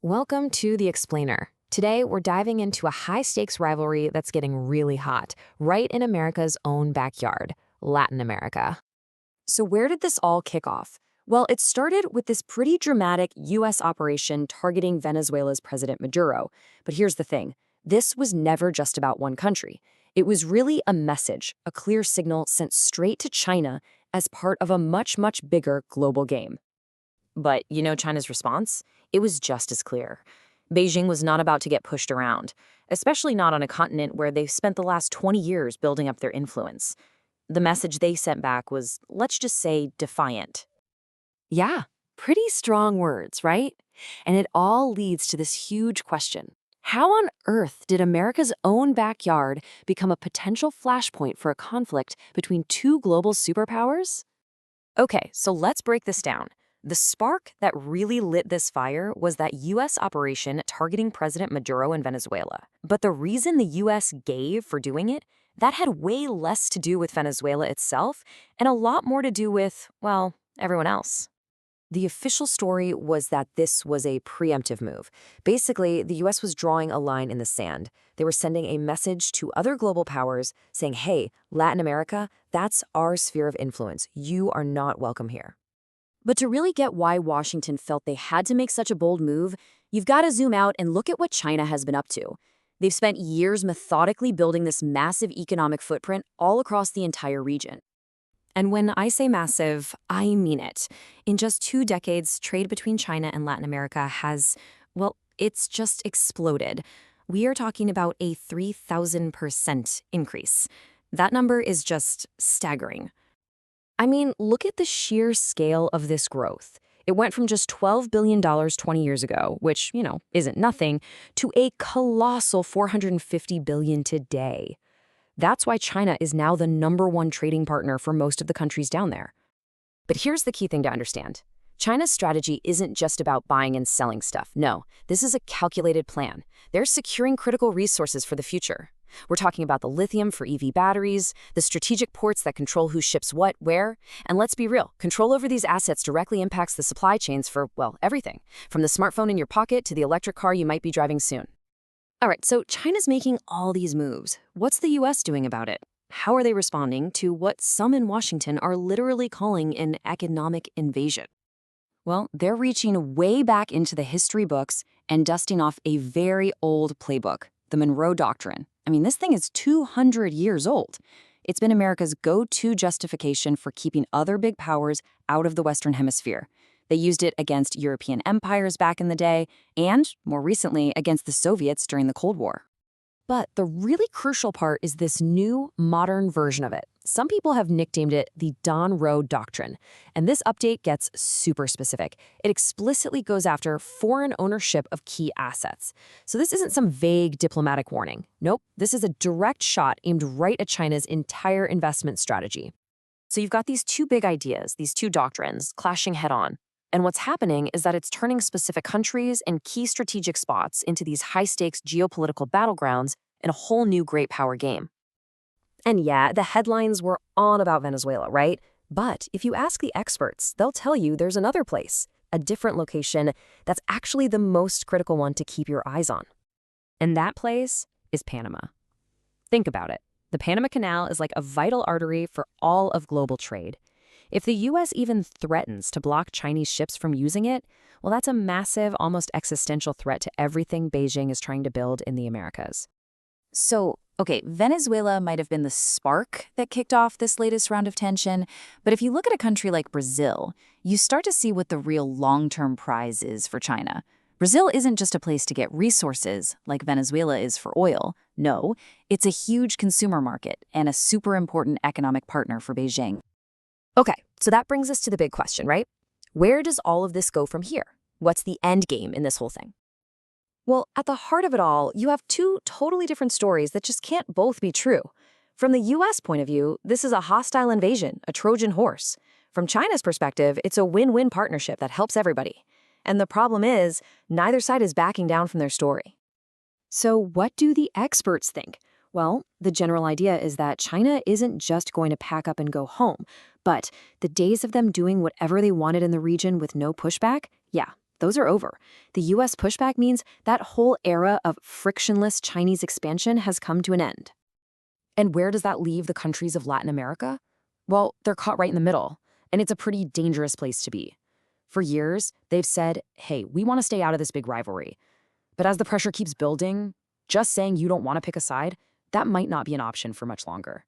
Welcome to The Explainer. Today, we're diving into a high-stakes rivalry that's getting really hot, right in America's own backyard, Latin America. So where did this all kick off? Well, it started with this pretty dramatic U.S. operation targeting Venezuela's President Maduro. But here's the thing. This was never just about one country. It was really a message, a clear signal sent straight to China as part of a much, much bigger global game. But you know China's response? It was just as clear. Beijing was not about to get pushed around, especially not on a continent where they've spent the last 20 years building up their influence. The message they sent back was, let's just say, defiant. Yeah, pretty strong words, right? And it all leads to this huge question. How on earth did America's own backyard become a potential flashpoint for a conflict between two global superpowers? Okay, so let's break this down. The spark that really lit this fire was that U.S. operation targeting President Maduro in Venezuela. But the reason the U.S. gave for doing it, that had way less to do with Venezuela itself and a lot more to do with, well, everyone else. The official story was that this was a preemptive move. Basically, the U.S. was drawing a line in the sand. They were sending a message to other global powers saying, hey, Latin America, that's our sphere of influence. You are not welcome here. But to really get why Washington felt they had to make such a bold move, you've got to zoom out and look at what China has been up to. They've spent years methodically building this massive economic footprint all across the entire region. And when I say massive, I mean it. In just 2 decades, trade between China and Latin America has, well, it's just exploded. We are talking about a 3,000% increase. That number is just staggering. I mean, look at the sheer scale of this growth. It went from just $12 billion 20 years ago, which, isn't nothing, to a colossal $450 billion today. That's why China is now the #1 trading partner for most of the countries down there. But here's the key thing to understand. China's strategy isn't just about buying and selling stuff. No, this is a calculated plan. They're securing critical resources for the future. We're talking about the lithium for EV batteries, the strategic ports that control who ships what, where, and let's be real, control over these assets directly impacts the supply chains for, well, everything, from the smartphone in your pocket to the electric car you might be driving soon. All right, so China's making all these moves. What's the U.S. doing about it? How are they responding to what some in Washington are literally calling an economic invasion? Well, they're reaching way back into the history books and dusting off a very old playbook, the Monroe Doctrine. I mean, this thing is 200 years old. It's been America's go-to justification for keeping other big powers out of the Western Hemisphere. They used it against European empires back in the day, and, more recently, against the Soviets during the Cold War. But the really crucial part is this new, modern version of it. Some people have nicknamed it the Don Roe Doctrine, and this update gets super specific. It explicitly goes after foreign ownership of key assets. So this isn't some vague diplomatic warning. Nope, this is a direct shot aimed right at China's entire investment strategy. So you've got these two big ideas, these two doctrines, clashing head-on. And what's happening is that it's turning specific countries and key strategic spots into these high-stakes geopolitical battlegrounds in a whole new great power game. And yeah, the headlines were on about Venezuela, right? But if you ask the experts, they'll tell you there's another place, a different location that's actually the most critical one to keep your eyes on. And that place is Panama. Think about it. The Panama Canal is like a vital artery for all of global trade. If the U.S. even threatens to block Chinese ships from using it, well, that's a massive, almost existential threat to everything Beijing is trying to build in the Americas. So, okay, Venezuela might have been the spark that kicked off this latest round of tension, but if you look at a country like Brazil, you start to see what the real long-term prize is for China. Brazil isn't just a place to get resources, like Venezuela is for oil. No, it's a huge consumer market and a super important economic partner for Beijing. Okay, so that brings us to the big question, right? Where does all of this go from here? What's the end game in this whole thing? Well, at the heart of it all, you have two totally different stories that just can't both be true. From the U.S. point of view, this is a hostile invasion, a Trojan horse. From China's perspective, it's a win-win partnership that helps everybody. And the problem is, neither side is backing down from their story. So what do the experts think? Well, the general idea is that China isn't just going to pack up and go home, but the days of them doing whatever they wanted in the region with no pushback, yeah, those are over. The U.S. pushback means that whole era of frictionless Chinese expansion has come to an end. And where does that leave the countries of Latin America? Well, they're caught right in the middle, and it's a pretty dangerous place to be. For years, they've said, hey, we want to stay out of this big rivalry. But as the pressure keeps building, just saying you don't want to pick a side, that might not be an option for much longer.